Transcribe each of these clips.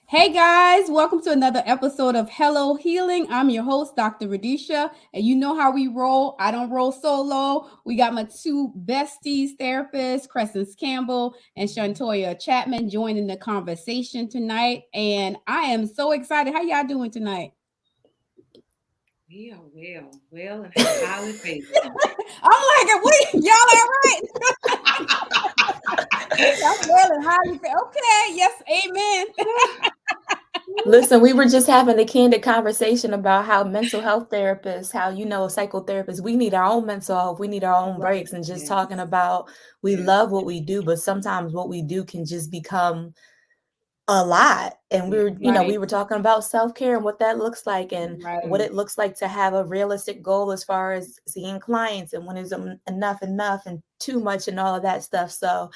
Hey guys, welcome to another episode of Hello Healing. I'm your host, Dr. Radisha, and you know how we roll. I don't roll solo. We got my two besties, therapists, Crescent Campbell and Shantoya Chapman, joining the conversation tonight. And I am so excited. How y'all doing tonight? We are well, and highly favored. I'm like, wait, y'all all right? Y'all well and highly okay, yes, amen. Listen, we were just having a candid conversation about how mental health therapists, how, psychotherapists, we need our own mental health, we need our own Right. breaks, and just Yes, talking about we yes, love what we do, but sometimes what we do can just become a lot. And yes, we Right. were talking about self-care and what that looks like and what Right. it looks like to have a realistic goal as far as seeing clients and when is enough and too much and all of that stuff. So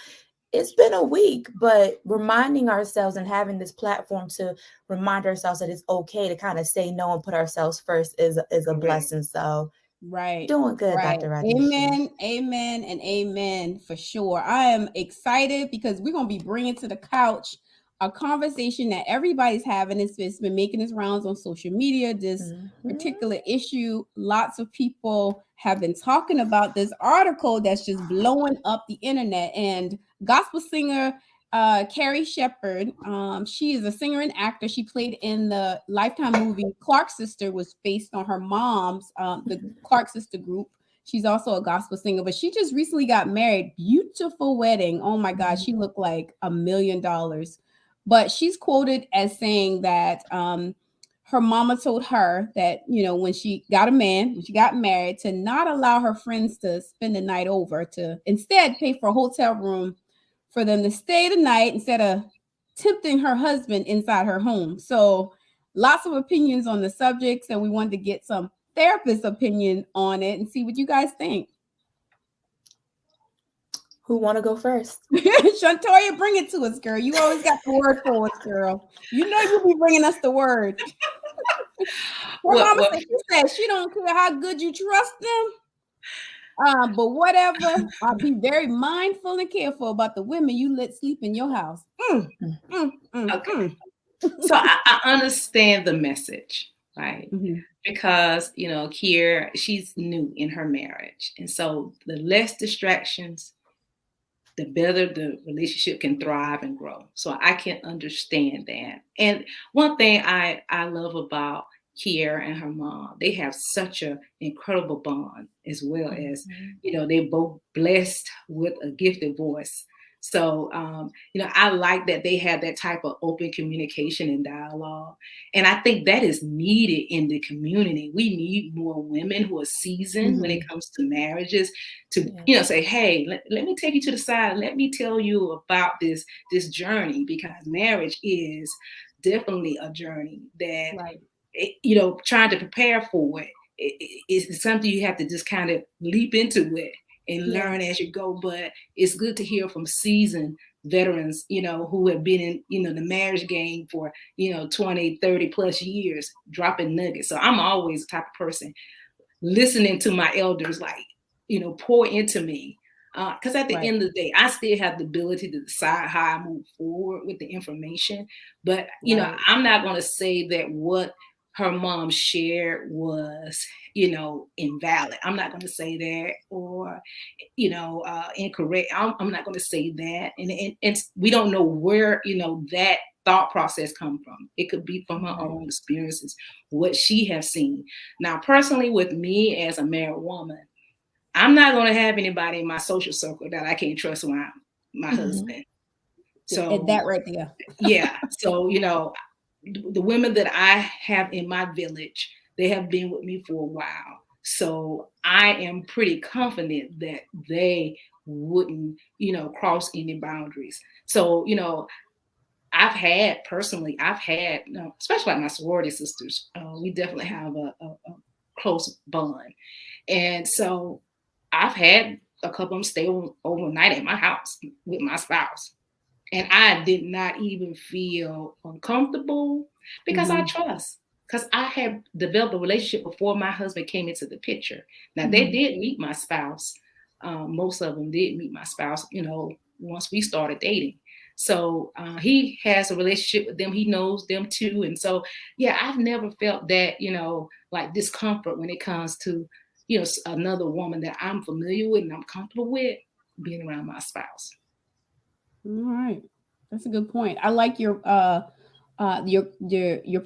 it's been a week, but reminding ourselves and having this platform to remind ourselves that it's okay to kind of say no and put ourselves first is a correct. blessing. So Right. doing good, Right. Dr. Radisha. Amen. Amen. And amen for sure. I am excited because we're going to be bringing to the couch a conversation that everybody's having. It's been making its rounds on social media. This Mhm. particular issue, lots of people have been talking about this article that's just blowing up the internet. And gospel singer Carrie Shepherd. She is a singer and actor. She played in the Lifetime movie Clark Sister, was based on her mom's, the Clark Sister group. She's also a gospel singer, but she just recently got married. Beautiful wedding. Oh my God, she looked like $1 million. But she's quoted as saying that her mama told her that, when she got a man, when she got married, to not allow her friends to spend the night over, to instead pay for a hotel room for them to stay the night instead of tempting her husband inside her home. So, lots of opinions on the subjects, and we wanted to get some therapist opinion on it and see what you guys think. Who want to go first? Shantoya, bring it to us, girl. You always got the word for us, girl. You know you be bringing us the word. Her Well, mama well, said, she said she don't care how good you trust them. But whatever, I'll be very mindful and careful about the women you let sleep in your house. Mm, okay. mm. So I understand the message, right? Mhm. Because Kier, she's new in her marriage, and so the less distractions, the better the relationship can thrive and grow. So I can understand that. And one thing I love about Kiera and her mom, they have such an incredible bond, as well as, Mhm. they're both blessed with a gifted voice. So, I like that they have that type of open communication and dialogue. And I think that is needed in the community. We need more women who are seasoned when it Mhm. comes to marriages to, Yes. say, hey, let me take you to the side. Let me tell you about this journey, because marriage is definitely a journey that, Right. trying to prepare for it's something you have to just kind of leap into it and Yeah. learn as you go. But it's good to hear from seasoned veterans, who have been in, the marriage game for, 20, 30 plus years, dropping nuggets. So I'm always the type of person listening to my elders, like, pour into me. Because at the Right. end of the day, I still have the ability to decide how I move forward with the information. But, Right. I'm not going to say that what her mom shared was, invalid. I'm not going to say that, or, incorrect. I'm not going to say that. And we don't know where, that thought process come from. It could be from her Right. own experiences, what she has seen. Now, personally, with me as a married woman, I'm not going to have anybody in my social circle that I can't trust around my Mhm. husband. At So, that right there. yeah. So, the women that I have in my village, they have been with me for a while. So I am pretty confident that they wouldn't, cross any boundaries. So, I've had, especially like my sorority sisters, we definitely have a close bond. And so I've had a couple of them stay overnight at my house with my spouse. And I did not even feel uncomfortable because I Hmm. trust. Because I had developed a relationship before my husband came into the picture. Now, they Hmm. did meet my spouse. Most of them did meet my spouse, once we started dating. So he has a relationship with them. He knows them too. And so, yeah, I've never felt that, like discomfort when it comes to, another woman that I'm familiar with and I'm comfortable with being around my spouse. All right. That's a good point. I like your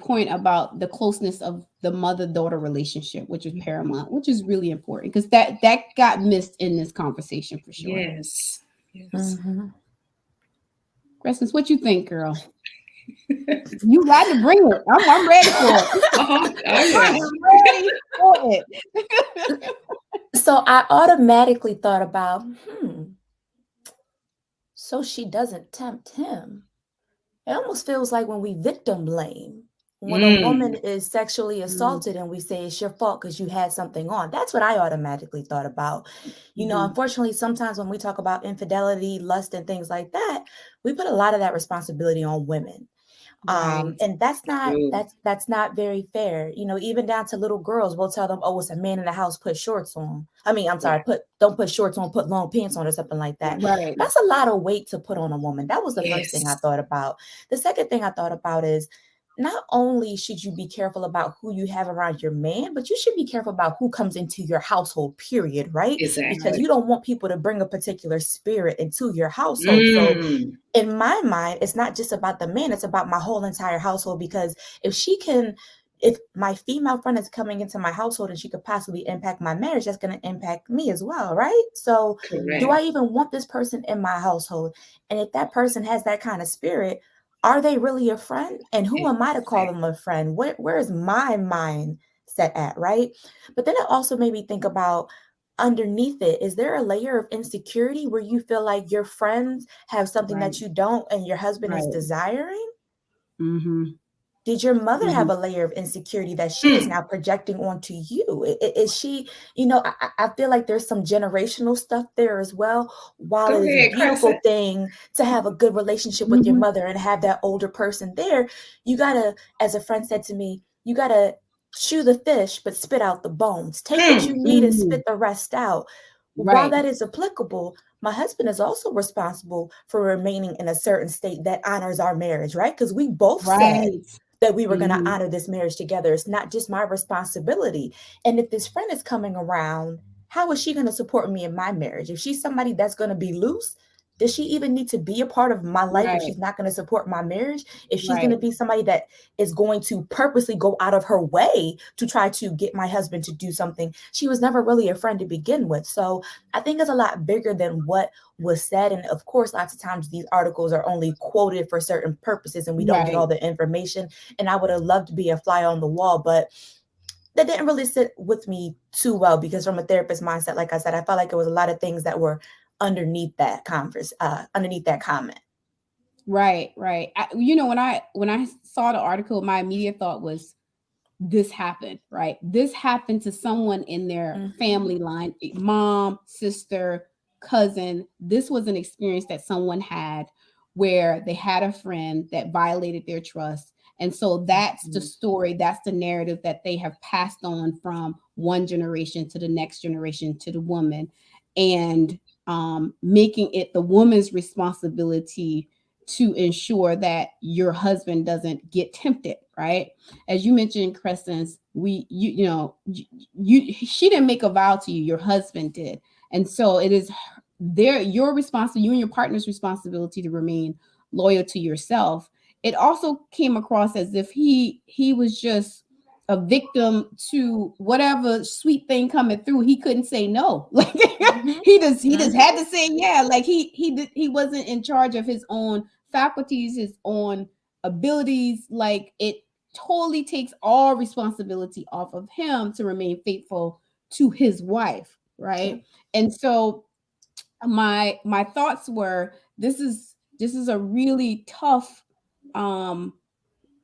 point about the closeness of the mother-daughter relationship, which is paramount, which is really important because that got missed in this conversation for sure. Yes. Mm-hmm. Crescent, what you think, girl? You got to bring it. I'm ready for it. I'm ready for it. So I automatically thought about, so she doesn't tempt him. It almost feels like when we victim blame, when a woman is sexually assaulted and we say it's your fault because you had something on. That's what I automatically thought about. Unfortunately, sometimes when we talk about infidelity, lust, and things like that, we put a lot of that responsibility on women. Right. And that's not very fair. Even down to little girls, we'll tell them, oh, it's a man in the house, put shorts on. I mean, I'm sorry, don't put shorts on, put long pants on or something like that. Right. That's a lot of weight to put on a woman. That was the first thing I thought about. The second thing I thought about is not only should you be careful about who you have around your man, but you should be careful about who comes into your household, period, right? Exactly. Because you don't want people to bring a particular spirit into your household. So in my mind, it's not just about the man, it's about my whole entire household. Because if my female friend is coming into my household and she could possibly impact my marriage, that's going to impact me as well, right? So do I even want this person in my household? And if that person has that kind of spirit, are they really a friend? And who am I to call them a friend? Where is my mind set at, right? But then it also made me think about underneath it, is there a layer of insecurity where you feel like your friends have something that you don't and your husband is desiring? Mm-hmm. Did your mother have a layer of insecurity that she is now projecting onto you? Is she, I feel like there's some generational stuff there as well. While it is a beautiful thing to have a good relationship with your mother and have that older person there, you gotta, as a friend said to me, you gotta chew the fish, but spit out the bones. Take what you need and spit the rest out. While that is applicable, my husband is also responsible for remaining in a certain state that honors our marriage, right? Because we both said that we were going to honor this marriage together. It's not just my responsibility. And if this friend is coming around, how is she going to support me in my marriage? If she's somebody that's going to be loose, does she even need to be a part of my life if she's not going to support my marriage? If she's going to be somebody that is going to purposely go out of her way to try to get my husband to do something, she was never really a friend to begin with. So I think it's a lot bigger than what was said. And of course, lots of times these articles are only quoted for certain purposes and we don't get all the information. And I would have loved to be a fly on the wall, but that didn't really sit with me too well, because from a therapist mindset, like I said, I felt like it was a lot of things that were underneath that underneath that comment. Right. When I saw the article, my immediate thought was, this happened, right? This happened to someone in their family line, mom, sister, cousin. This was an experience that someone had where they had a friend that violated their trust. And so that's the story, that's the narrative that they have passed on from one generation to the next generation to the woman, and making it the woman's responsibility to ensure that your husband doesn't get tempted, right? As you mentioned, Crescens, she didn't make a vow to you, your husband did. And so it is your responsibility, you and your partner's responsibility to remain loyal to yourself. It also came across as if he was just a victim to whatever sweet thing coming through. He couldn't say no. Like he just had to say yeah. Like he wasn't in charge of his own faculties, his own abilities. Like it totally takes all responsibility off of him to remain faithful to his wife, right? And so my thoughts were, this is a really tough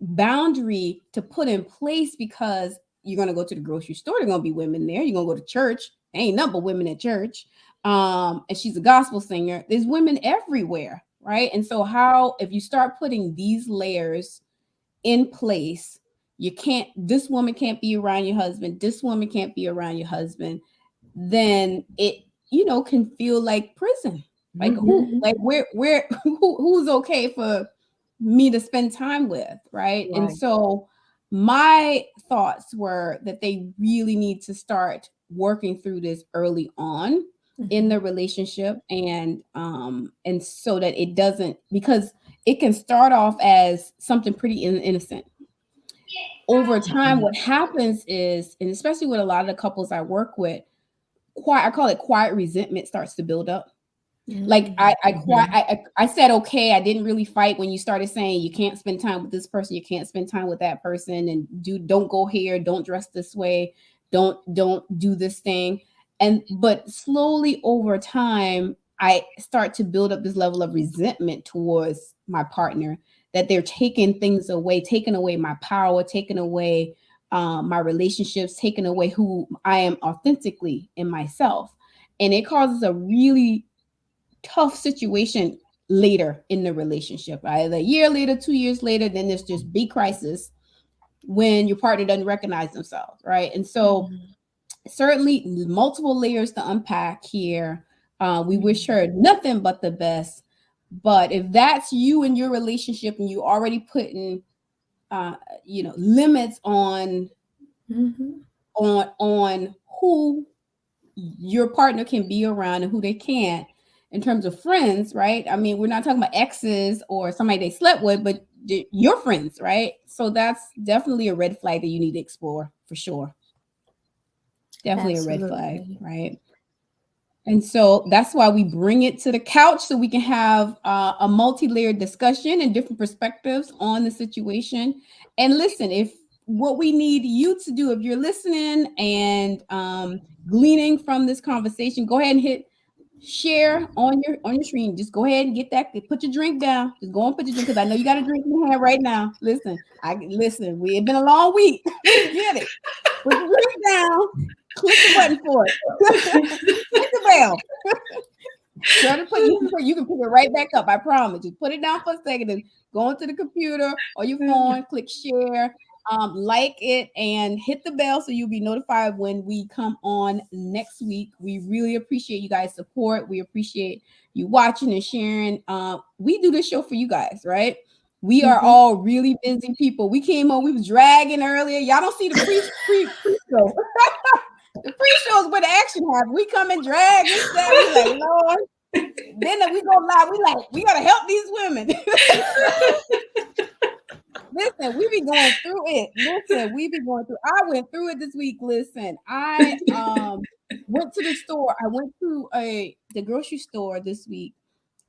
boundary to put in place, because you're going to go to the grocery store, there are going to be women there. You're going to go to church, there ain't nothing but women at church. And she's a gospel singer, there's women everywhere, right? And so if you start putting these layers in place, this woman can't be around your husband, this woman can't be around your husband, then it can feel like prison. Like who's okay for me to spend time with, right? And so my thoughts were that they really need to start working through this early on in the relationship, and so that it doesn't, because it can start off as something pretty innocent. Over time, what happens is, and especially with a lot of the couples I work with, I call it quiet resentment starts to build up. Like I said, okay, I didn't really fight when you started saying you can't spend time with this person, you can't spend time with that person, and don't go here, don't dress this way, don't do this thing. But slowly over time, I start to build up this level of resentment towards my partner, that they're taking things away, taking away my power, taking away my relationships, taking away who I am authentically in myself. And it causes a really tough situation later in the relationship, either a year later, 2 years later. Then there's just big crisis when your partner doesn't recognize themselves, right? And so certainly multiple layers to unpack here. We wish her nothing but the best. But if that's you in your relationship and you already putting limits on who your partner can be around and who they can't, in terms of friends, right? I mean, we're not talking about exes or somebody they slept with, but your friends, right? So that's definitely a red flag that you need to explore for sure. Definitely a red flag, right? And so that's why we bring it to the couch, so we can have a multi-layered discussion and different perspectives on the situation. And listen, if what we need you to do, if you're listening and gleaning from this conversation, go ahead and hit share on your screen. Just go ahead and get that. Put your drink down. Just go and put your drink, because I know you got a drink in your hand right now. Listen. It's been a long week. Get it. Put your drink down. Click the button for it. Hit the bell. You can pick it right back up. I promise. Just put it down for a second and go into the computer or your phone. Click share. Like it and hit the bell so you'll be notified when we come on next week. We really appreciate you guys' support. We appreciate you watching and sharing. We do this show for you guys, right? We are all really busy people. We came on, we was dragging earlier. Y'all don't see the pre-show. The pre-show is where the action happens. We come and drag and stuff. We like, Lord. Then we go live. We gotta help these women. Listen, we be going through it. I went through it this week. Listen, I went to the store. I went to the grocery store this week,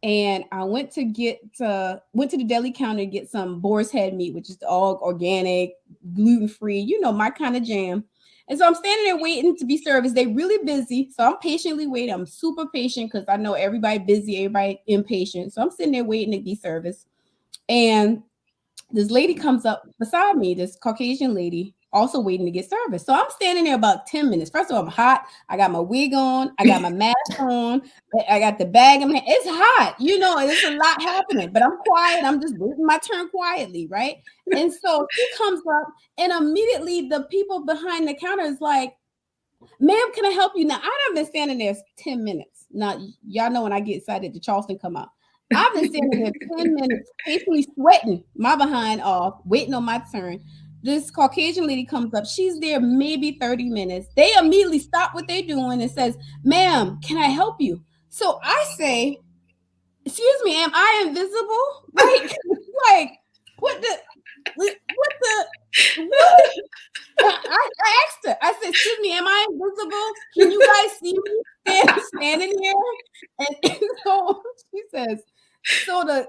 and I went to the deli counter to get some boar's head meat, which is all organic, gluten-free, my kind of jam. And so I'm standing there waiting to be serviced. They really busy, so I'm patiently waiting. I'm super patient because I know everybody busy, everybody impatient. So I'm sitting there waiting to be serviced, and this lady comes up beside me, this Caucasian lady, also waiting to get service. So I'm standing there about 10 minutes. First of all, I'm hot. I got my wig on. I got my mask on. I got the bag in my hand. It's hot. There's a lot happening, but I'm quiet. I'm just waiting my turn quietly, right? And so she comes up, and immediately the people behind the counter is like, ma'am, can I help you? Now, I've been standing there 10 minutes. Now, y'all know when I get excited, the Charleston come out. I've been standing there 10 minutes, patiently sweating my behind off, waiting on my turn. This Caucasian lady comes up. She's there maybe 30 minutes. They immediately stop what they're doing and says, ma'am, can I help you? So I say, excuse me, am I invisible? What? I asked her. I said, excuse me, am I invisible? Can you guys see me standing here? And so she says, so the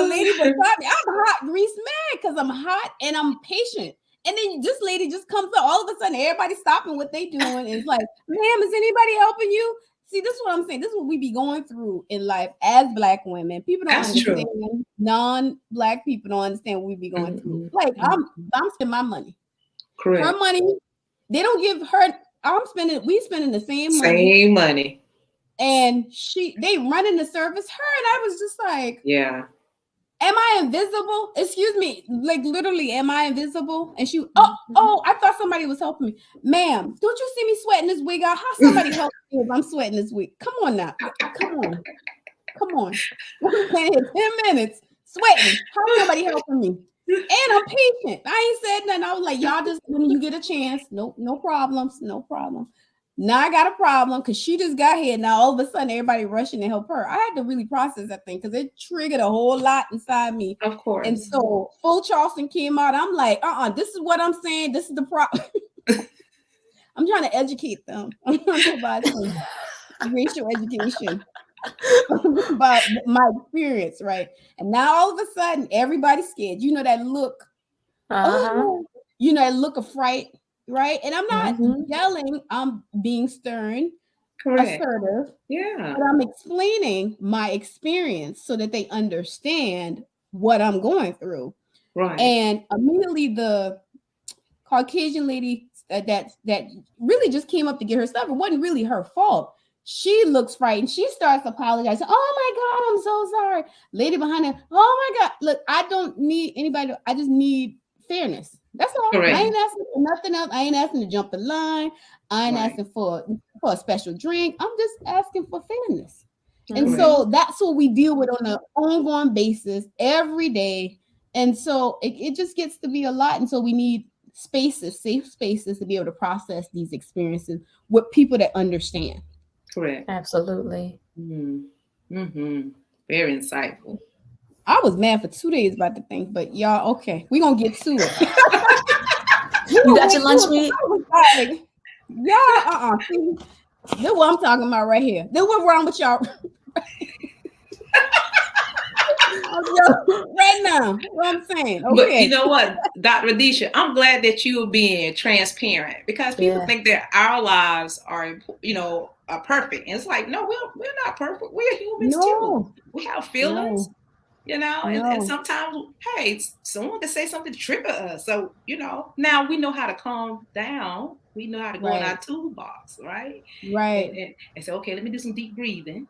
lady beside me, I'm hot, grease mad, because I'm hot and I'm patient. And then this lady just comes up. All of a sudden, everybody's stopping what they doing. And it's like, ma'am, is anybody helping you? See, this is what I'm saying. This is what we be going through in life as Black women. People don't understand. True. Non-Black people don't understand what we be going through. Like, I'm spending my money. Correct. Her money, they don't give her. We spending the same money. Same money. And they running the service. Her, and I was just like, yeah. Am I invisible? Excuse me, like literally, am I invisible? And she, I thought somebody was helping me. Ma'am, don't you see me sweating this wig out? How somebody help me if I'm sweating this wig? Come on now. Come on. Come on. I'm playing here 10 minutes, sweating. How nobody helping me? And I'm patient. I ain't said nothing. I was like, y'all just when you get a chance, no problems, no problem. Now I got a problem because she just got here. Now all of a sudden everybody rushing to help her. I had to really process that thing because it triggered a whole lot inside me. Of course. And so full Charleston came out. I'm like, this is what I'm saying. This is the problem. I'm trying to educate them. I'm trying to provide some racial education about my experience, right? And now all of a sudden everybody's scared. You know that look, you know that look of fright, right? And I'm not yelling, I'm being stern, Correct. assertive. Yeah. But I'm explaining my experience so that they understand what I'm going through. Right. And immediately the Caucasian lady that really just came up to get her stuff. It wasn't really her fault. She looks frightened. She starts apologizing. Oh my God, I'm so sorry. Lady behind her. Oh my God. Look, I don't need anybody. I just need fairness. That's all. Correct. I ain't asking for nothing else. I ain't asking to jump the line. I ain't asking for a special drink. I'm just asking for fairness. And so that's what we deal with on an ongoing basis every day. And so it just gets to be a lot. And so we need spaces, safe spaces to be able to process these experiences with people that understand. Correct. Absolutely. Very insightful. I was mad for 2 days about the thing, but y'all, okay, we're gonna get to it. You got your lunch meat? Like, y'all, see, this is what I'm talking about right here. This is what's wrong with y'all. Right now, what I'm saying. Okay. But you know what, Dr. Radisha, I'm glad that you are being transparent because people think that our lives are, are perfect. And it's like, no, we're not perfect. We're humans too. We have feelings, and sometimes, hey, someone can say something to trigger us. So, now we know how to calm down. We know how to go in our toolbox, right? Right. And say, okay, let me do some deep breathing.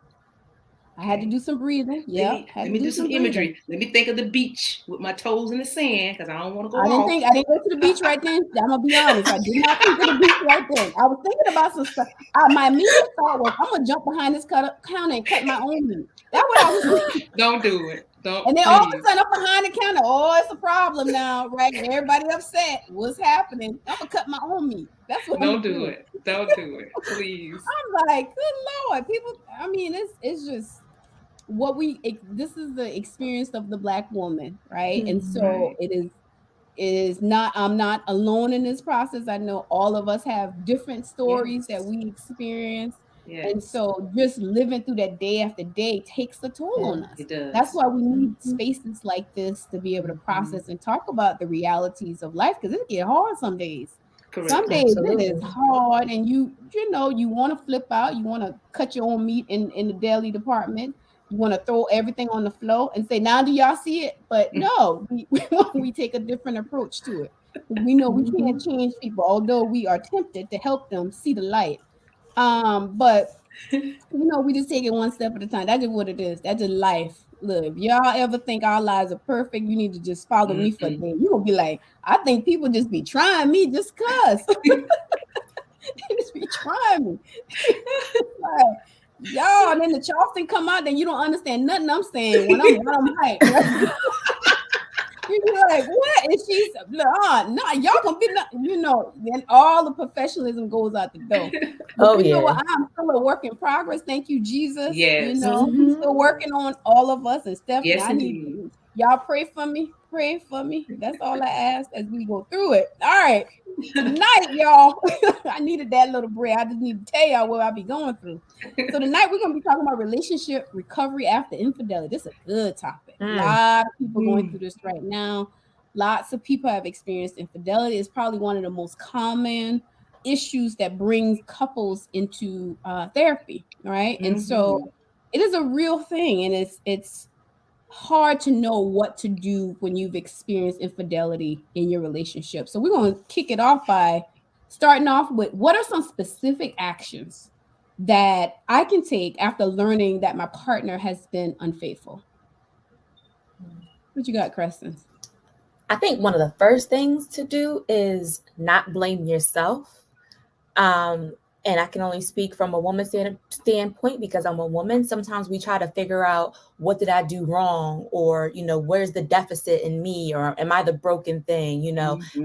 I had to do some breathing. Yeah. Let me do some imagery. Let me think of the beach with my toes in the sand because I don't want to go I didn't go to the beach right then. I'm gonna be honest. I did not think of the beach right then. I was thinking about some stuff. My immediate thought was, I'm gonna jump behind this counter and cut my own meat. That's what I was thinking. Don't do it. Don't. And then all of a sudden, I'm behind the counter. Oh, it's a problem now, right? Everybody upset. What's happening? I'm gonna cut my own meat. That's what. Don't do it. Don't do it, please. I'm like, good Lord, people. I mean, it's just. This is the experience of the Black woman, right? And so it is not, I'm not alone in this process. I know all of us have different stories that we experience. And so just living through that day after day takes a toll on us. It does. That's why we need spaces like this to be able to process and talk about the realities of life, because it get hard some days. Correct. Some days it is hard, and you want to flip out, you want to cut your own meat in the deli department. You want to throw everything on the floor and say, now do y'all see it? But no, we take a different approach to it. We know we can't change people, although we are tempted to help them see the light. But we just take it one step at a time. That's just what it is. That's just life. Look, if y'all ever think our lives are perfect, you need to just follow me for a day. You're gonna be like, I think people just be trying me just cause. They just be trying me. Like, y'all, and then the Charleston come out, then you don't understand nothing I'm saying when I'm hyped. Right? You're like, what? And she's no, y'all gonna be then all the professionalism goes out the door. But you know what? I'm still a work in progress. Thank you, Jesus. Yes. He's still working on all of us. And Stephanie, yes, I need y'all pray for me. Pray for me. That's all I ask as we go through it. All right. Tonight, y'all, I needed that little break. I just need to tell y'all what I be going through. So tonight we're going to be talking about relationship recovery after infidelity. This is a good topic. A lot of people going through this right now. Lots of people have experienced infidelity. It's probably one of the most common issues that brings couples into therapy, right? And so it is a real thing, and it's hard to know what to do when you've experienced infidelity in your relationship. So we're going to kick it off by starting off with, what are some specific actions that I can take after learning that my partner has been unfaithful? What you got, Creston? I think one of the first things to do is not blame yourself. And I can only speak from a woman's standpoint because I'm a woman. Sometimes we try to figure out, what did I do wrong? Or, where's the deficit in me? Or am I the broken thing?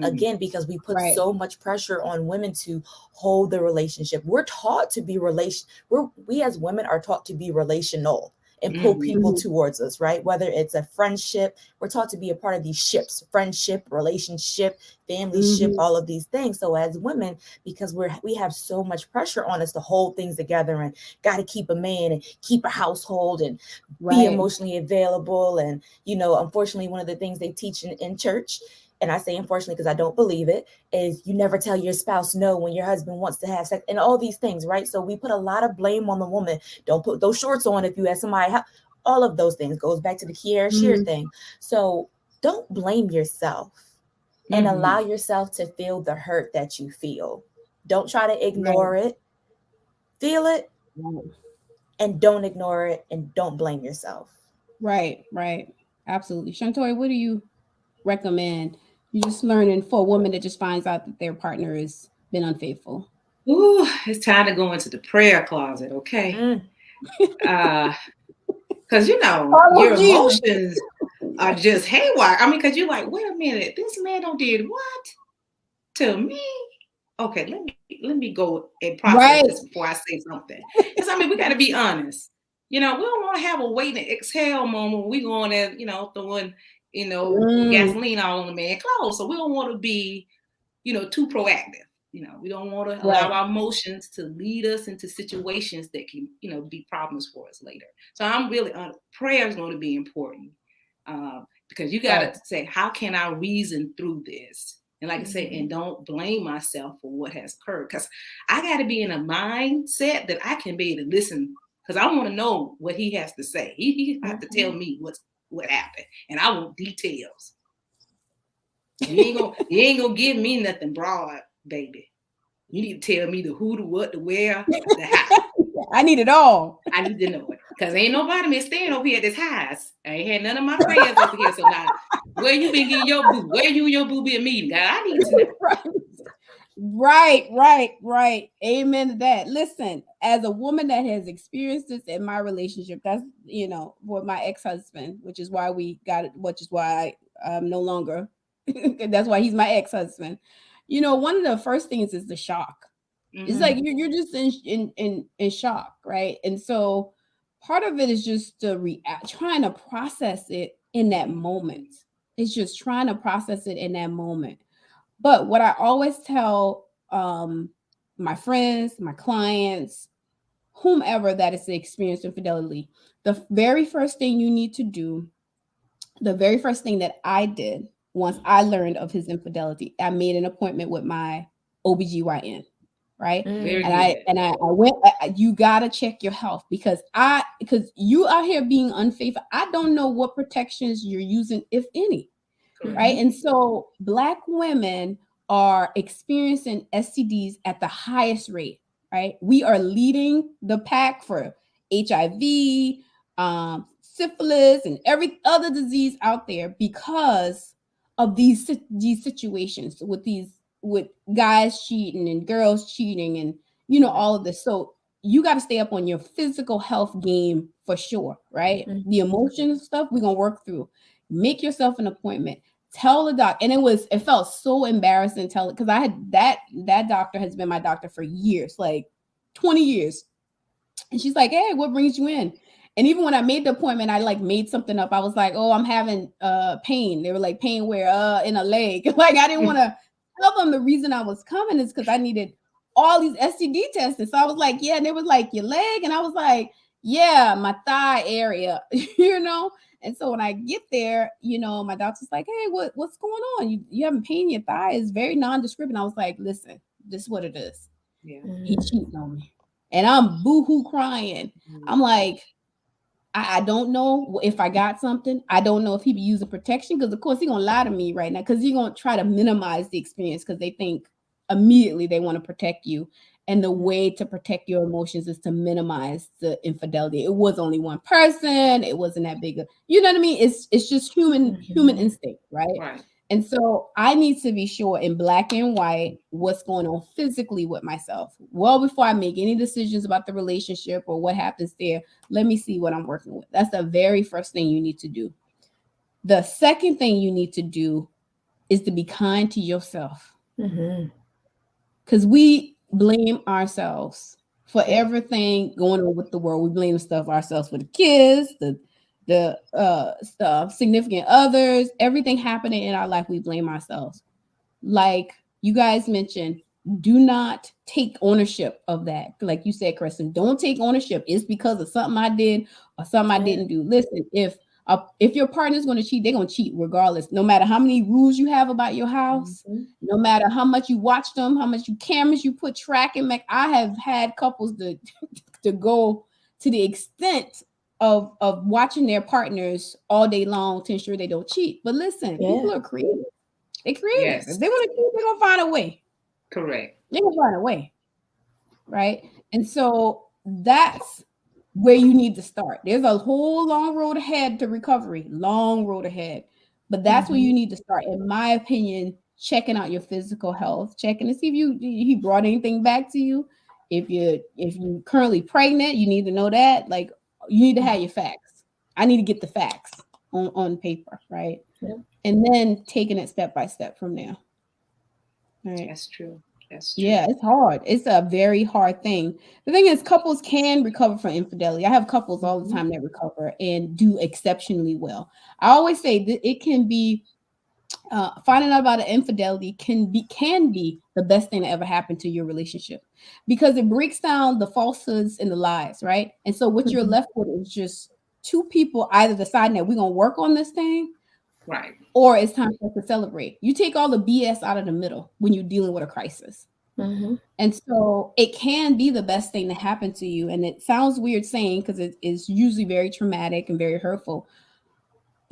Again, because we put Right. so much pressure on women to hold the relationship. We're taught to be we as women are taught to be relational and pull people towards us, right? Whether it's a friendship, we're taught to be a part of these ships: friendship, relationship, family ship, all of these things. So as women, because we have so much pressure on us to hold things together and got to keep a man and keep a household and be emotionally available. And, unfortunately, one of the things they teach in church, and I say unfortunately because I don't believe it, is you never tell your spouse no when your husband wants to have sex, and all these things, right? So we put a lot of blame on the woman. Don't put those shorts on if you have somebody. All of those things goes back to the Kiara Shear thing. So don't blame yourself and allow yourself to feel the hurt that you feel. Don't try to ignore it. Feel it and don't ignore it, and don't blame yourself. Right. Absolutely. Shantoy, what do you recommend? You're just learning for a woman that just finds out that their partner has been unfaithful. Ooh, it's time to go into the prayer closet, okay? Because your emotions are just haywire. I mean, because you're like, wait a minute, this man don't did what to me? Okay, let me go and process this before I say something. Because I mean, we got to be honest. We don't want to have a wait and exhale moment when we going there, throwing, gasoline all on the man's clothes. So we don't want to be, too proactive. We don't want to allow our emotions to lead us into situations that can, be problems for us later. So I'm really, prayer is going to be important because you got to say, how can I reason through this? And like I say, and don't blame myself for what has occurred, because I got to be in a mindset that I can be able to listen, because I want to know what he has to say. He has to tell me what happened, and I want details. You ain't gonna give me nothing broad, baby. You need to tell me the who, the what, the where, the how. I need it all. I need to know it. Because ain't nobody been staying over here at this house. I ain't had none of my friends over here. So now, where you been getting your boo? Where you and your boo been meeting? God, I need to know. Right. Amen to that. Listen, as a woman that has experienced this in my relationship, that's, with my ex-husband, which is why I'm no longer, that's why he's my ex-husband. One of the first things is the shock. It's like you're just in shock, right? And so part of it is just trying to process it in that moment. It's just trying to process it in that moment. But what I always tell my friends, my clients, whomever that is experienced infidelity, the very first thing you need to do, the very first thing that I did once I learned of his infidelity, I made an appointment with my OBGYN. Right. And I went, you got to check your health because you out here being unfaithful. I don't know what protections you're using, if any. Right. And so Black women are experiencing STDs at the highest rate. Right. We are leading the pack for HIV, syphilis, and every other disease out there because of these situations with guys cheating and girls cheating and all of this. So you got to stay up on your physical health game for sure, right? The emotions stuff we're gonna work through. Make yourself an appointment. Tell the doc, and it felt so embarrassing. Tell it because I had that doctor has been my doctor for years, like 20 years, and she's like, "Hey, what brings you in?" And even when I made the appointment, I like made something up. I was like, "Oh, I'm having pain." They were like, "Pain where?" In a leg. Like I didn't want to tell them the reason I was coming is because I needed all these STD tests. So I was like, "Yeah," and they was like, "Your leg," and I was like, "Yeah, my thigh area," And so when I get there, my doctor's like, "Hey, what's going on? You having pain in your thigh?" It's very nondescript. And I was like, "Listen, this is what it is. Yeah. He cheating on me." And I'm boo-hoo crying. I'm like, I don't know if I got something. I don't know if he be using protection because, of course, he gonna lie to me right now because he gonna try to minimize the experience because they think immediately they want to protect you. And the way to protect your emotions is to minimize the infidelity. It was only one person. It wasn't that big. You know what I mean? It's just human instinct, right? And so I need to be sure in black and white what's going on physically with myself. Well, before I make any decisions about the relationship or what happens there, let me see what I'm working with. That's the very first thing you need to do. The second thing you need to do is to be kind to yourself. Because we blame ourselves for everything going on with the world. We blame stuff ourselves for the kids, the significant others, everything happening in our life. We blame ourselves. Like you guys mentioned, do not take ownership of that. Like you said, Kristen, don't take ownership. It's because of something I did or something I didn't do. Listen, if your partner's going to cheat, they're going to cheat regardless. No matter how many rules you have about your house, no matter how much you watch them, how much cameras you put tracking. I have had couples to go to the extent of watching their partners all day long to ensure they don't cheat. But listen, people are creative. They're creative. Yes. If they want to cheat, they're going to find a way. Correct. They're going to find a way. Right? And so that's where you need to start. There's a whole long road ahead to recovery, long road ahead. But that's where you need to start, in my opinion, checking out your physical health, checking to see if he brought anything back to you. If you're currently pregnant, you need to know that. Like, you need to have your facts. I need to get the facts on paper, right? Yeah. And then taking it step by step from there. Right. That's true. That's true. Yeah, it's hard. It's a very hard thing. The thing is, couples can recover from infidelity. I have couples all the time that recover and do exceptionally well. I always say that it can be finding out about an infidelity can be the best thing that ever happened to your relationship, because it breaks down the falsehoods and the lies, right? And so what you're left with is just two people either deciding that we're gonna work on this thing, right, or it's time for us to celebrate. You take all the BS out of the middle when you're dealing with a crisis. And so it can be the best thing to happen to you. And it sounds weird saying, because it is usually very traumatic and very hurtful.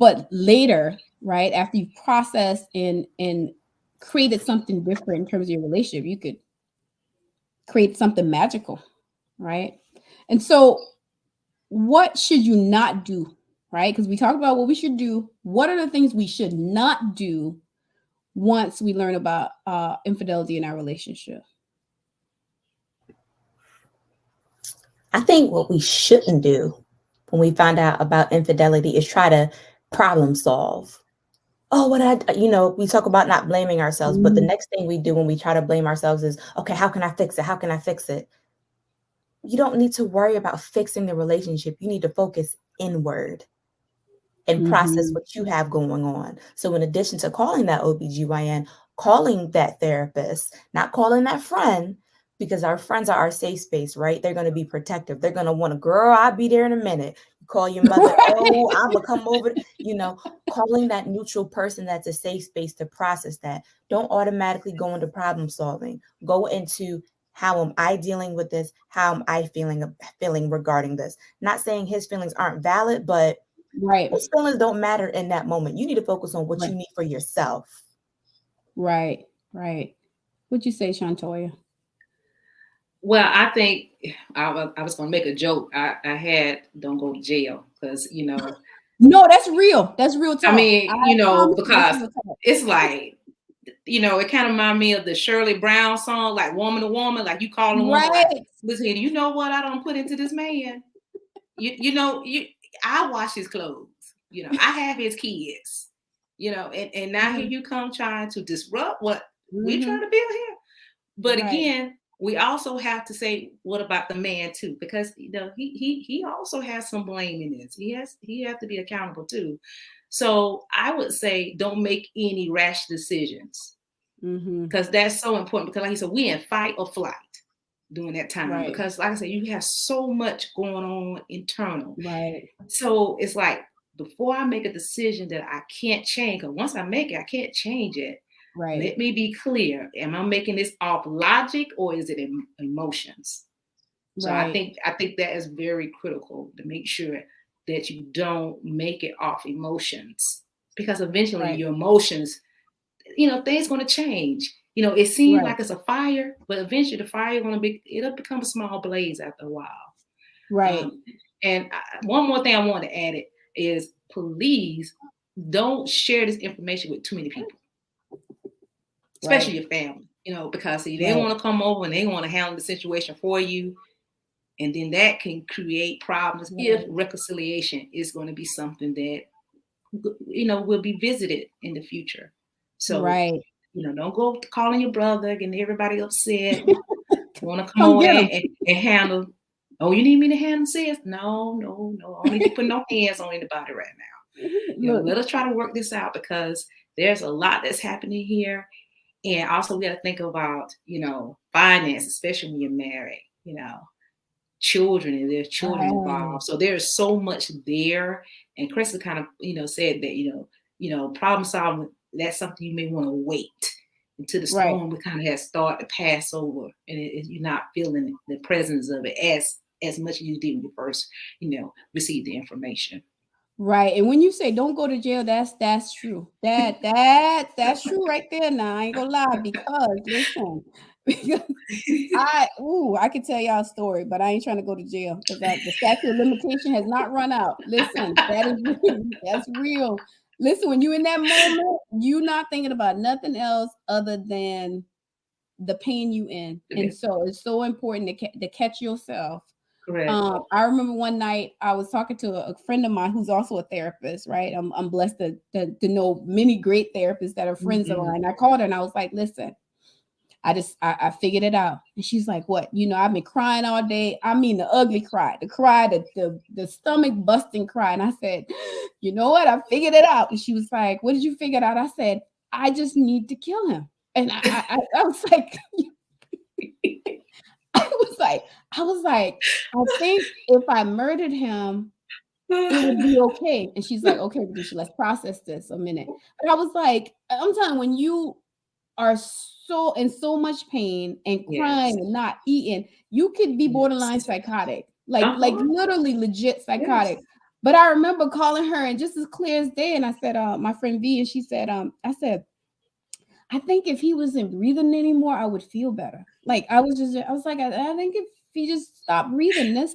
But later, right, after you've processed and created something different in terms of your relationship, you could create something magical, right? And so what should you not do, right? Because we talked about what we should do. What are the things we should not do once we learn about infidelity in our relationship? I think what we shouldn't do when we find out about infidelity is try to problem solve. Oh, we talk about not blaming ourselves, but the next thing we do when we try to blame ourselves is, okay, how can I fix it? How can I fix it? You don't need to worry about fixing the relationship. You need to focus inward and process what you have going on. So in addition to calling that OBGYN, calling that therapist, not calling that friend, because our friends are our safe space, right? They're going to be protective. They're going to want to, girl, I'll be there in a minute. You call your mother, oh, I'm going to come over. Calling that neutral person that's a safe space to process that. Don't automatically go into problem solving. Go into, how am I dealing with this? How am I feeling regarding this? Not saying his feelings aren't valid, but his feelings don't matter in that moment. You need to focus on what you need for yourself. Right. What'd you say, Shantoya? Well, I think I was going to make a joke. I had don't go to jail because, No, that's real. That's real talk. I mean, because it's like, it kind of reminds me of the Shirley Brown song, like Woman to Woman, like you calling a woman, like, listen here, you know what I don't put into this man? I wash his clothes. I have his kids. And now here you come trying to disrupt what we're trying to build here. But again, we also have to say, what about the man too? Because he also has some blame in this. He has to be accountable too. So I would say, don't make any rash decisions, because that's so important. Because like you said, we in fight or flight during that time. Because like I said, you have so much going on internal. So it's like, before I make a decision that I can't change, because once I make it, I can't change it. Let me be clear. Am I making this off logic, or is it emotions? So I think that is very critical, to make sure that you don't make it off emotions, because eventually your emotions, things going to change. It seems like it's a fire, but eventually the fire it'll become a small blaze after a while. And one more thing I want to add is, please don't share this information with too many people. especially your family, because see, they want to come over and they want to handle the situation for you. And then that can create problems if reconciliation is going to be something that, will be visited in the future. So, don't go calling your brother, getting everybody upset. You want to come over and handle. Oh, you need me to handle this? No. I don't need to put no hands on anybody right now. Let us try to work this out, because there's a lot that's happening here. And also we got to think about, finance, especially when you're married, children, and there's children involved. So there's so much there. And Crystal kind of, said that, problem solving, that's something you may want to wait until the storm kind of has started to pass over, and you're not feeling the presence of it as much as you did when you first, received the information. Right. And when you say don't go to jail, that's true. That's true right there. Now I ain't gonna lie, because listen, I could tell y'all a story, but I ain't trying to go to jail because the statute of limitation has not run out. Listen, that's real. Listen, when you're in that moment, you're not thinking about nothing else other than the pain you in. And so it's so important to catch yourself. Correct. I remember one night I was talking to a friend of mine who's also a therapist, right? I'm blessed to know many great therapists that are friends of mine. I called her and I was like, listen, I figured it out. And she's like, what? I've been crying all day. I mean, the ugly cry, the stomach busting cry. And I said, you know what? I figured it out. And she was like, what did you figure out? I said, I just need to kill him. And I was like, I was like, I think if I murdered him, it would be okay. And she's like, okay, Patricia, let's process this a minute. But I was like, I'm telling you, when you are in so much pain and crying and not eating, you could be borderline psychotic, like literally legit psychotic. But I remember calling her, and just as clear as day, and I said, my friend V, and she said, I said, I think if he wasn't breathing anymore, I would feel better. Like I was like, I think if he just stopped breathing, this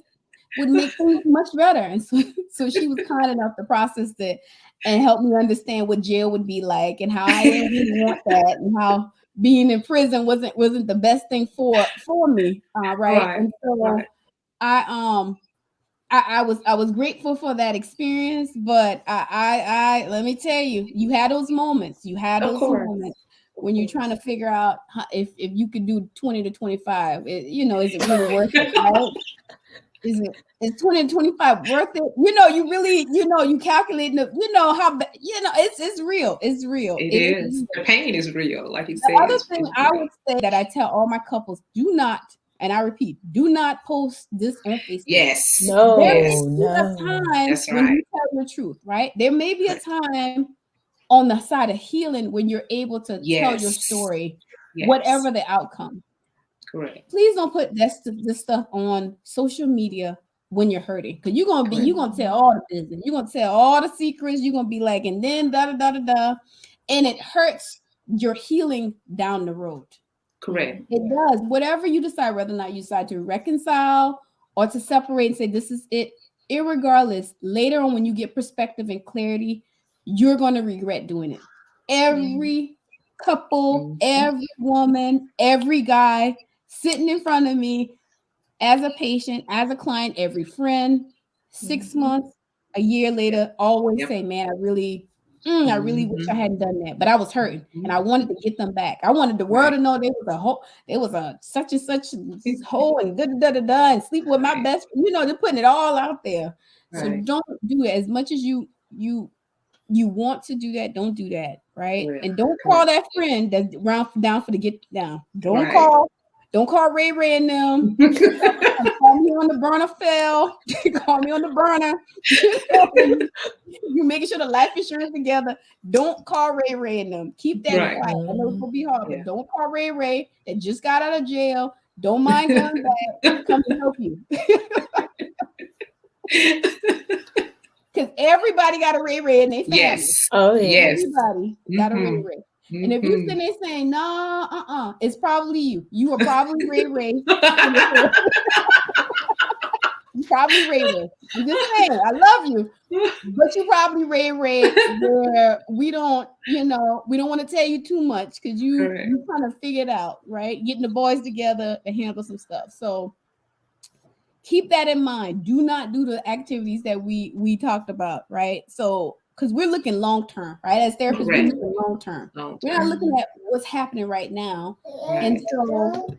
would make things much better. And so she was kind enough to process it and help me understand what jail would be like, and how I didn't really want that, and how being in prison wasn't the best thing for me. Right. And so I was grateful for that experience, but I let me tell you, you had those moments. Moments when you're trying to figure out if you could do 20 to 25. Is it really worth it? Right? Is 20 to 25 worth it? You really, you calculate, how, it's real. It's real. It is. The pain is real. Like you said. The other thing I would say that I tell all my couples, do not, and I repeat, do not post this on Facebook. Yes. No. There may be a time when you tell the truth, right? There may be a time on the side of healing when you're able to tell your story, whatever the outcome. Correct. Please don't put this stuff on social media when you're hurting, because you're gonna tell all the business, you're gonna tell all the secrets, you're gonna be like, and then and it hurts your healing down the road. Correct. It does. Whatever you decide, whether or not you decide to reconcile or to separate and say this is it, irregardless, later on when you get perspective and clarity, you're going to regret doing it. Every couple, every woman, every guy sitting in front of me as a patient, as a client, every friend, 6 months, a year later, always say, man, I really wish I hadn't done that, but I was hurting and I wanted to get them back. I wanted the world to know there was a such and such hole and and sleep with my best, they're putting it all out there. So don't do it. As much as you want to do that, don't do that, right? And don't call that friend that's down for the get down. Don't call Ray Ray and them. Call me on the burner, Phil. Call me on the burner. You making sure the life insurance together. Don't call Ray Ray and them. Keep that quiet. I know it's gonna be hard, but don't call Ray Ray that just got out of jail. Don't mind coming back. Come to help you. Because everybody got a Ray Ray in their family. Yes. Oh, yes. Everybody got a Ray Ray. And if you're sitting there saying, no, it's probably you. You are probably Ray Ray. You probably rated. I'm just saying, I love you, but you probably rated where we don't want to tell you too much because you kind of figured out, right? Getting the boys together to handle some stuff. So keep that in mind. Do not do the activities that we talked about, right? So because we're looking long term, right? As therapists, we're looking long term. We're not looking at what's happening right now. Right. And so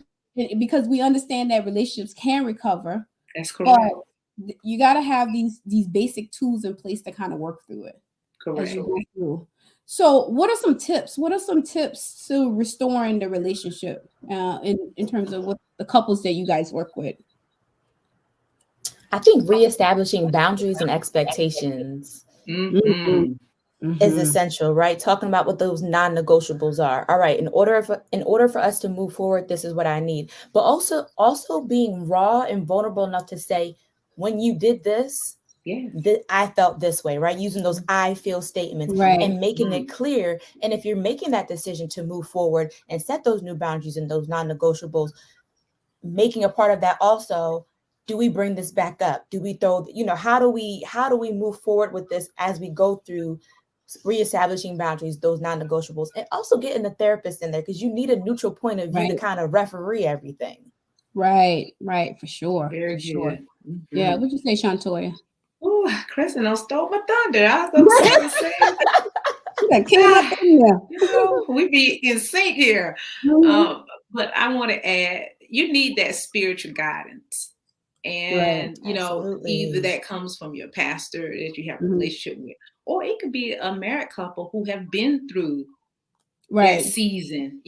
because we understand that relationships can recover. That's correct. But you got to have these basic tools in place to kind of work through it. Correct. As you go through. So what are some tips? What are some tips to restoring the relationship in terms of what the couples that you guys work with? I think reestablishing boundaries and expectations is essential, right? Talking about what those non-negotiables are. All right, in order for us to move forward, this is what I need. But also being raw and vulnerable enough to say, when you did this, I felt this way, right? Using those I feel statements and making it clear. And if you're making that decision to move forward and set those new boundaries and those non-negotiables, making a part of that also, do we bring this back up? Do we throw, how do we move forward with this as we go through reestablishing boundaries, those non-negotiables, and also getting a therapist in there because you need a neutral point of view to kind of referee everything. Right, for sure. Very sure. Yeah, what'd you say, Shantoya? Oh, Kristen stole my thunder. I was going to say, we be in sync here. But I want to add, you need that spiritual guidance. And, either that comes from your pastor that you have a relationship with, or it could be a married couple who have been through that season,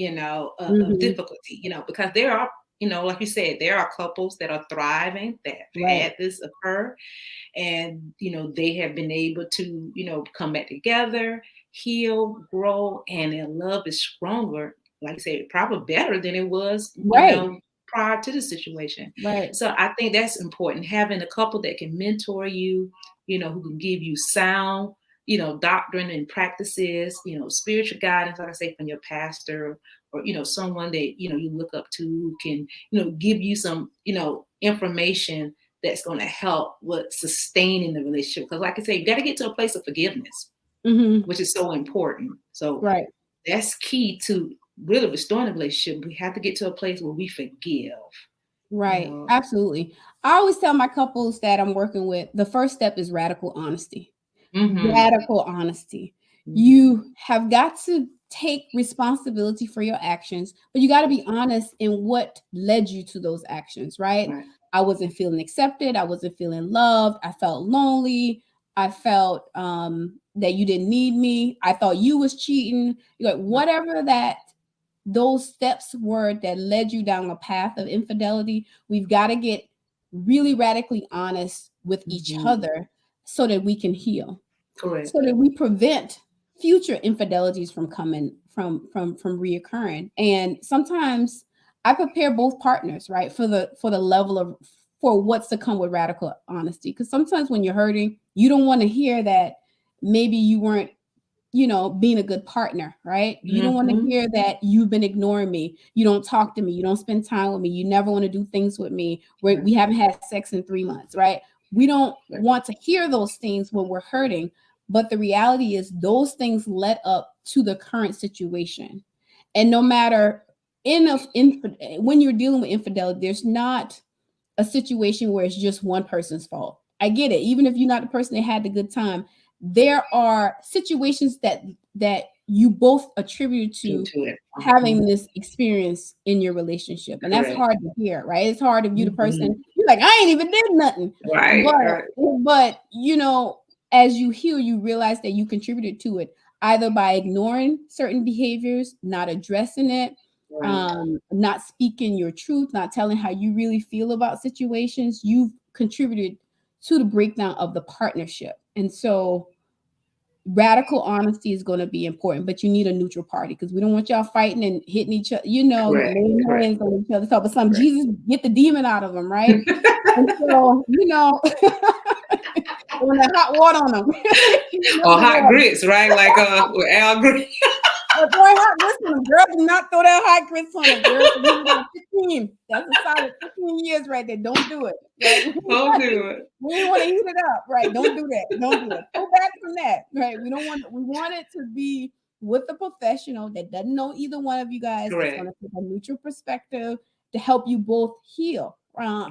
of difficulty, because there are, like you said, there are couples that are thriving that had this occur. And, they have been able to, come back together, heal, grow, and their love is stronger, like I said, probably better than it was, prior to the situation. Right. So I think that's important. Having a couple that can mentor you, who can give you sound, doctrine and practices, spiritual guidance, like I say, from your pastor or, someone that, you look up to who can, give you some, information that's going to help with sustaining the relationship. Because like I say, you got to get to a place of forgiveness, which is so important. So that's key to really restoring the relationship. We have to get to a place where we forgive. Right. Absolutely. I always tell my couples that I'm working with, the first step is radical honesty. Radical honesty. You have got to take responsibility for your actions, but you got to be honest in what led you to those actions, right? I wasn't feeling accepted. I wasn't feeling loved. I felt lonely. I felt that you didn't need me. I thought you was cheating. Whatever those steps were that led you down a path of infidelity, we've got to get really radically honest with each other so that we can heal. Correct. So that we prevent future infidelities from coming from reoccurring. And sometimes I prepare both partners, right, for the level of for what's to come with radical honesty. Because sometimes when you're hurting, you don't want to hear that maybe you weren't, being a good partner, right? You don't want to hear that you've been ignoring me. You don't talk to me. You don't spend time with me. You never want to do things with me. We haven't had sex in 3 months, right? We don't want to hear those things when we're hurting. But the reality is those things led up to the current situation. And no matter when you're dealing with infidelity, there's not a situation where it's just one person's fault. I get it. Even if you're not the person that had the good time, there are situations that you both attribute to having this experience in your relationship. And that's hard to hear, right? It's hard if you're the person, you're like, I ain't even did nothing. But as you heal, you realize that you contributed to it, either by ignoring certain behaviors, not addressing it, not speaking your truth, not telling how you really feel about situations. You've contributed to the breakdown of the partnership. And so radical honesty is going to be important, but you need a neutral party because we don't want y'all fighting and hitting each other, laying hands on each other. But Jesus, get the demon out of them, right? And so, when the hot water on them. Or hot grits, right? Like with Al Green. Boy, listen, girls do not throw that hot grits on them. Girls, 15. That's a solid 15 years right there. Don't do it. Right? Don't do it. We want to heat it up, right? Don't do that. Don't do it. Go back from that, right? We don't want. We want it to be with a professional that doesn't know either one of you guys. That's going to take a neutral perspective to help you both heal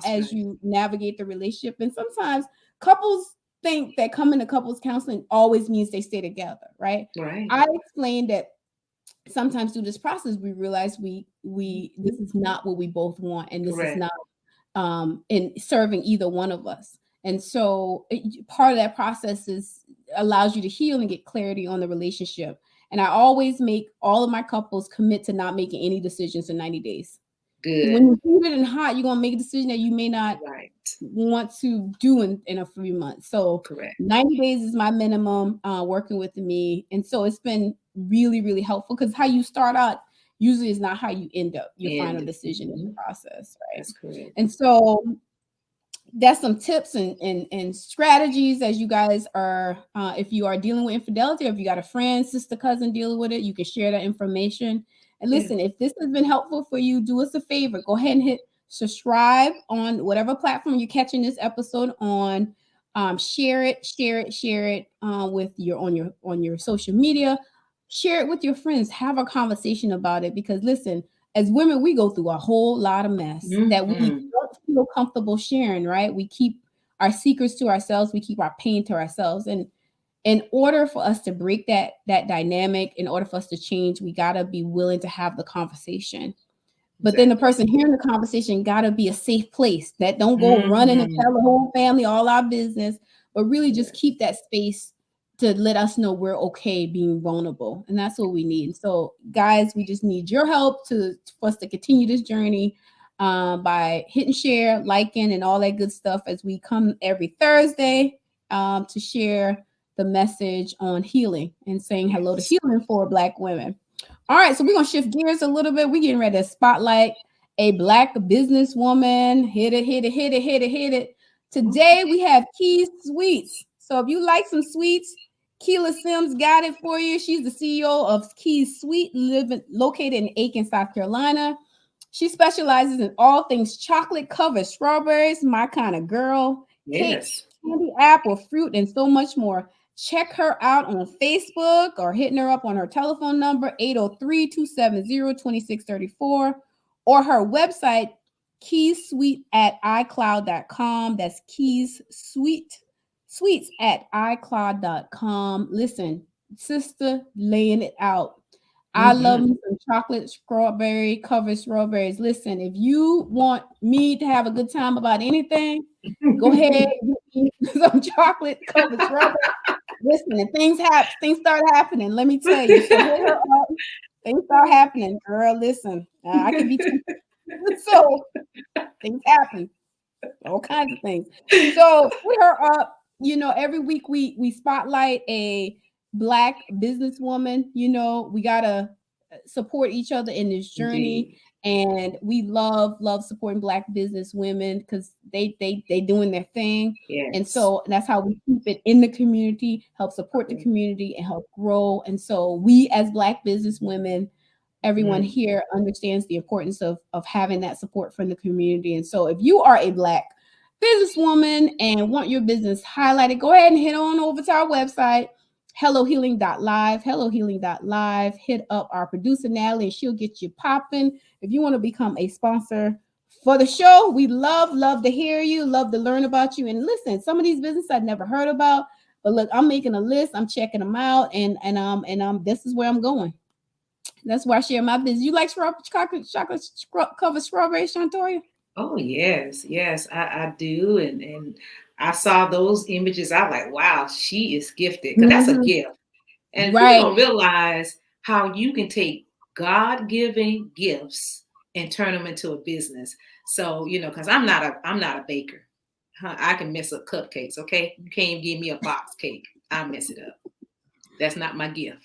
as you navigate the relationship. And sometimes couples think that coming to couples counseling always means they stay together, right? Right. I explained that sometimes through this process we realize we this is not what we both want, and this is not in serving either one of us. And so part of that process allows you to heal and get clarity on the relationship. And I always make all of my couples commit to not making any decisions in 90 days. Good. When you're heated and hot, you're going to make a decision that you may not want to do in a few months. So 90 days is my minimum working with me. And so it's been really, really helpful, because how you start out usually is not how you end up your final decision in the process, right? That's correct. And so that's some tips and strategies as you guys are, if you are dealing with infidelity, or if you got a friend, sister, cousin dealing with it, you can share that information. And listen, if this has been helpful for you, do us a favor. Go ahead and hit subscribe on whatever platform you're catching this episode on. Share it with on your social media. Share it with your friends. Have a conversation about it, because listen, as women, we go through a whole lot of mess that we don't feel comfortable sharing, right? We keep our secrets to ourselves. We keep our pain to ourselves. And in order for us to break that dynamic, in order for us to change, we got to be willing to have the conversation. But then the person hearing the conversation got to be a safe place that don't go running and tell the whole family all our business, but really just keep that space to let us know we're okay being vulnerable. And that's what we need. And so guys, we just need your help for us to continue this journey by hitting share, liking, and all that good stuff as we come every Thursday to share the message on healing and saying hello to healing for Black women. All right, so we're going to shift gears a little bit. We're getting ready to spotlight a Black businesswoman. Hit it. Today, we have Keys Sweets. So if you like some sweets, Keela Sims got it for you. She's the CEO of Keys Sweet, located in Aiken, South Carolina. She specializes in all things chocolate-covered strawberries, my kind of girl, cakes, candy, apple, fruit, and so much more. Check her out on Facebook or hitting her up on her telephone number, 803-270-2634, or her website, keysweet@icloud.com. That's keysweets at icloud.com. Listen, sister, laying it out. I love me some chocolate strawberry covered strawberries. Listen, if you want me to have a good time about anything, go ahead and get me some chocolate covered strawberries. Listen, and things start happening. Let me tell you. So hit her up. Things start happening, girl. Listen, I can be so things happen, all kinds of things. So hit her up. You know, every week we spotlight a Black businesswoman. You know, we gotta support each other in this journey. And we love supporting Black business women because they doing their thing. And so that's how we keep it in the community, help support the community, and help grow. And so we, as Black business women, everyone here understands the importance of having that support from the community. And so if you are a Black businesswoman and want your business highlighted, go ahead and head on over to our website, hellohealing.live. Hit up our producer Natalie and she'll get you popping. If you want to become a sponsor for the show, we love to hear you, love to learn about you. And listen, some of these businesses I've never heard about, but look, I'm making a list, I'm checking them out, and this is where I'm going. That's where I share my business. You like chocolate covered strawberries, Shantoria? Oh yes, I do, and I saw those images. I'm like, wow, she is gifted, because that's a gift, and people don't realize how you can take God-given gifts and turn them into a business. So because I'm not a baker. I can mess up cupcakes. Okay, you can't even give me a box cake. I'll mess it up. That's not my gift.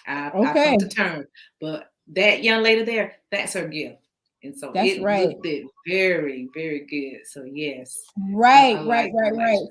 I've come to terms, but that young lady there, that's her gift. And so That's it right. looked it very, very good. So yes, I Right. like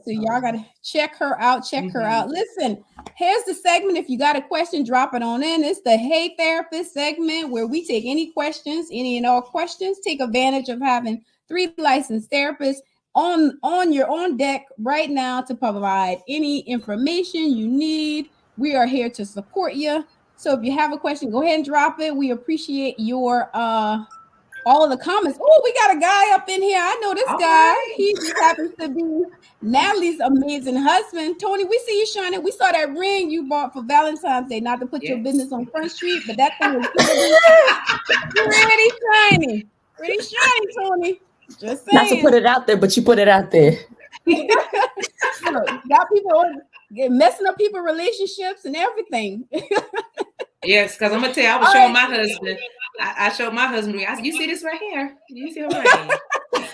So y'all gotta check her out. Check her out. Listen, here's the segment. If you got a question, drop it on in. It's the Hey Therapist segment where we take any questions, any and all questions. Take advantage of having 3 licensed therapists on your own deck right now to provide any information you need. We are here to support you. So if you have a question, go ahead and drop it. We appreciate your all of the comments. Oh, we got a guy up in here. I know this All guy. right. He just happens to be Natalie's amazing husband. Tony, we see you shining. We saw that ring you bought for Valentine's Day. Not to put your business on Front Street, but that thing is pretty shiny. Pretty shiny, Tony. Just saying. Not to put it out there, but you put it out there. Got people messing up people's relationships and everything. Yes, because I'm gonna tell you, I was showing my husband. I showed my husband. I said, "You see this right here? You see her right here?"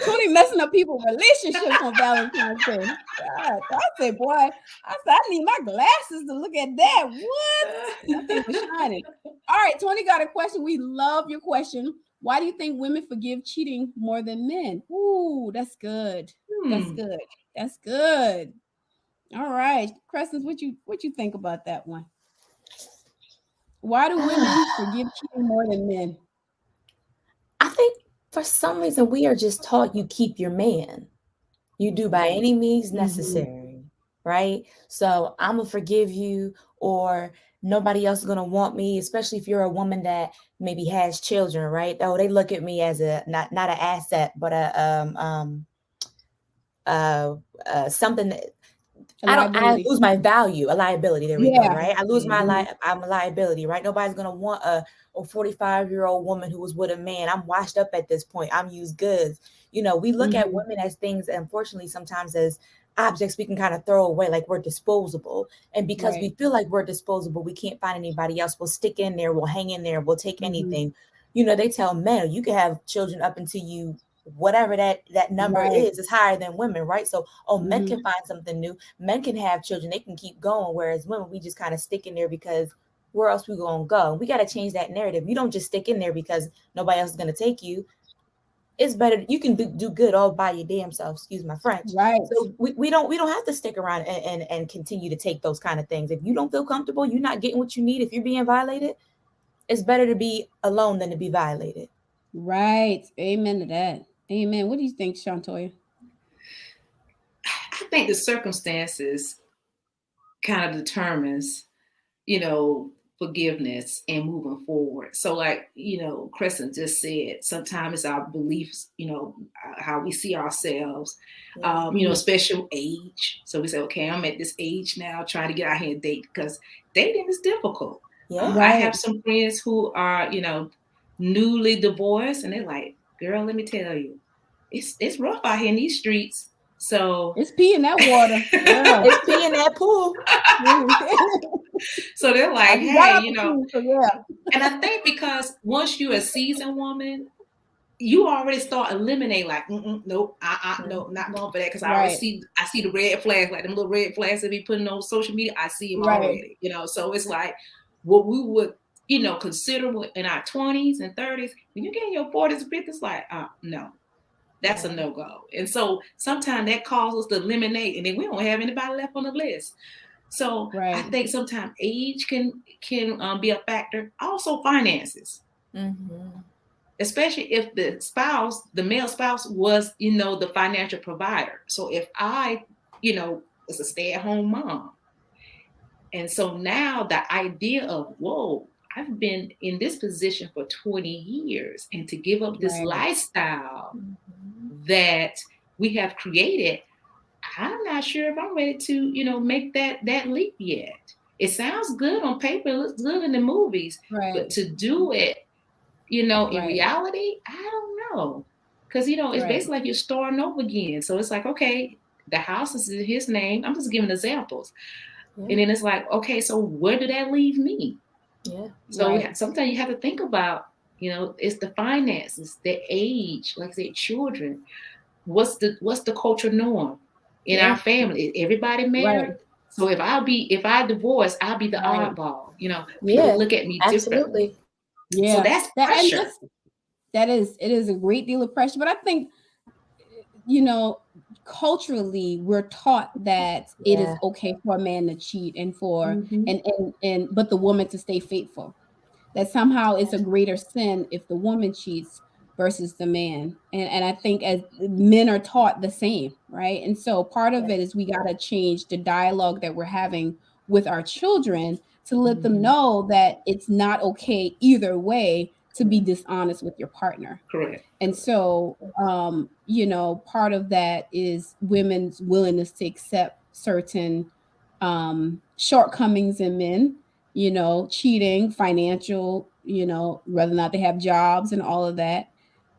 Tony messing up people's relationships on Valentine's Day. God, I said, boy, I need my glasses to look at that. What? That thing was shining. All right, Tony got a question. We love your question. Why do you think women forgive cheating more than men? Ooh, that's good. That's good. That's good. All right, Crescent, what you think about that one? Why do women forgive cheating more than men? I think for some reason we are just taught you keep your man. You do by any means necessary, right? So I'm gonna forgive you, or nobody else is gonna want me, especially if you're a woman that maybe has children, right? Oh, they look at me as a not an asset, but something that I lose my value, a liability. There we go, right? I lose I'm a liability, right? Nobody's gonna want a 45-year-old woman who was with a man. I'm washed up at this point. I'm used goods. You know, we look at women as things, unfortunately, sometimes as objects we can kind of throw away, like we're disposable. And because we feel like we're disposable, we can't find anybody else. We'll stick in there, we'll hang in there, we'll take anything. You know, they tell men you can have children up until you whatever that number is higher than women, right? So men can find something new, men can have children, they can keep going, whereas women, we just kind of stick in there because where else we gonna go? We got to change that narrative. You don't just stick in there because nobody else is gonna take you. It's better you can do good all by your damn self, excuse my French, right? So we don't have to stick around and continue to take those kind of things. If you don't feel comfortable, you're not getting what you need, if you're being violated, it's better to be alone than to be violated. Right. Amen to that. Amen. What do you think, Shantoya? I think the circumstances kind of determines, you know, forgiveness and moving forward. So like, you know, Crescent just said, sometimes it's our beliefs, you know, how we see ourselves, you know, special age. So we say, okay, I'm at this age now trying to get out here and date, because dating is difficult. I have some friends who are, you know, newly divorced, and they're like, girl, let me tell you, it's rough out here in these streets. So it's pee in that water. It's pee in that pool. So they're like, hey, you know, and I think because once you're a seasoned woman, you already start eliminating like, nope, no, not going for that, because I see the red flags, like them little red flags that be putting on social media. I see them already, you know. So it's like what we would, you know, consider in our 20s and 30s. When you get in your 40s and 50s, like, no. That's a no-go. And so sometimes that causes us to eliminate, and then we don't have anybody left on the list. So I think sometimes age can be a factor. Also finances. Especially if the male spouse was, you know, the financial provider. So if I, you know, was a stay-at-home mom, and so now the idea of, whoa, I've been in this position for 20 years, and to give up this lifestyle that we have created, I'm not sure if I'm ready to, you know, make that leap yet. It sounds good on paper, it looks good in the movies, but to do it, you know, in reality, I don't know. Because, you know, it's basically like you're starting over again. So it's like, okay, the house is in his name. I'm just giving examples. And then it's like, okay, so where did that leave me? So sometimes you have to think about, you know, it's the finances, the age, like I said, children. What's the cultural norm in our family? Everybody married? So if I divorce, I'll be the oddball. You know, people look at me differently. Yeah, So that's that and pressure. it is a great deal of pressure. But I think, culturally we're taught that it is Yeah. okay for a man to cheat and for Mhm. and but the woman to stay faithful. That somehow it's a greater sin if the woman cheats versus the man. And I think as men are taught the same, right? And so part of it is we got to change the dialogue that we're having with our children to let them Mhm. know that it's not okay either way to be dishonest with your partner. Correct. And so, part of that is women's willingness to accept certain shortcomings in men, cheating, financial, whether or not they have jobs and all of that.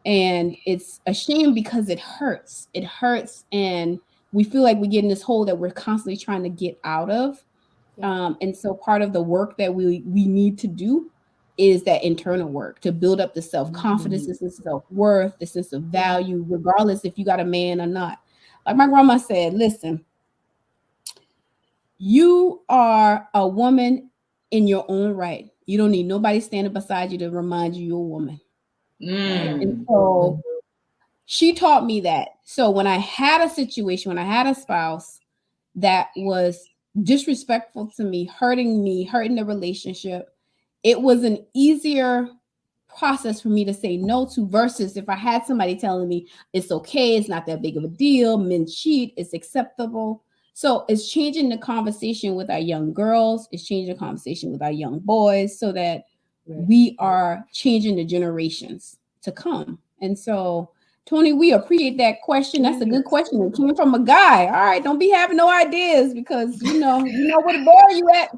And it's a shame because it hurts. It hurts. And we feel like we get in this hole that we're constantly trying to get out of. Yeah. And so part of the work that we need to do is that internal work to build up the self-confidence, the sense of self-worth, the sense of Yeah. value, regardless if you got a man or not. Like my grandma said, listen, you are a woman in your own right. You don't need nobody standing beside you to remind you you're a woman. Right. And so she taught me that. So when I had a situation, when I had a spouse that was disrespectful to me, hurting the relationship, it was an easier process for me to say no to versus if I had somebody telling me it's okay, it's not that big of a deal, men cheat, it's acceptable. So it's changing the conversation with our young girls, it's changing the conversation with our young boys so that we are changing the generations to come. And so, Tony, we appreciate that question. That's a good question. It came from a guy. All right, don't be having no ideas because you know where the bar you at.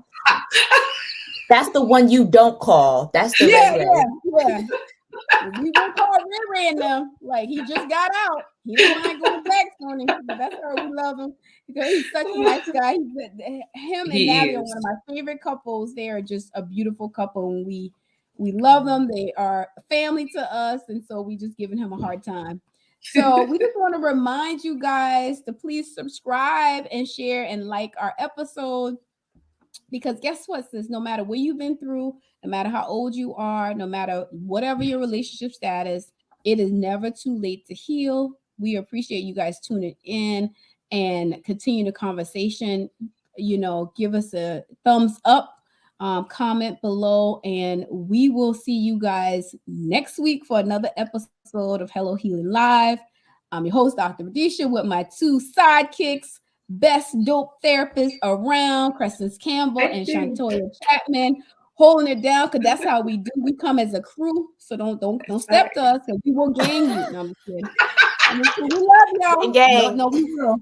That's the one you don't call. That's the Yeah, Ray yeah, Ray. yeah. We won't call Ray Ray now. Like he just got out. He don't mind going back on him, but that's why we love him because he's such a nice guy. Him and He Natalie are is. one of my favorite couples. They are just a beautiful couple, and we love them. They are family to us, and so we just giving him a hard time. So we just want to remind you guys to please subscribe and share and like our episode. Because guess what, sis? No matter what you've been through, no matter how old you are, no matter whatever your relationship status, it is never too late to heal. We appreciate you guys tuning in and continue the conversation. Give us a thumbs up, comment below, and we will see you guys next week for another episode of Hello Healing Live. I'm your host, Dr. Radisha, with my two sidekicks, best dope therapists around, Crescent Campbell and Shantoya Chapman, holding it down because that's how we do. We come as a crew, so don't step to us because we will gang you. No, I'm just kidding. We love y'all. Gang. No, we will.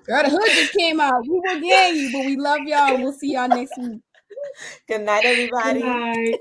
Girl, the hood just came out. We will gang you, but we love y'all. We'll see y'all next week. Good night, Good everybody. night.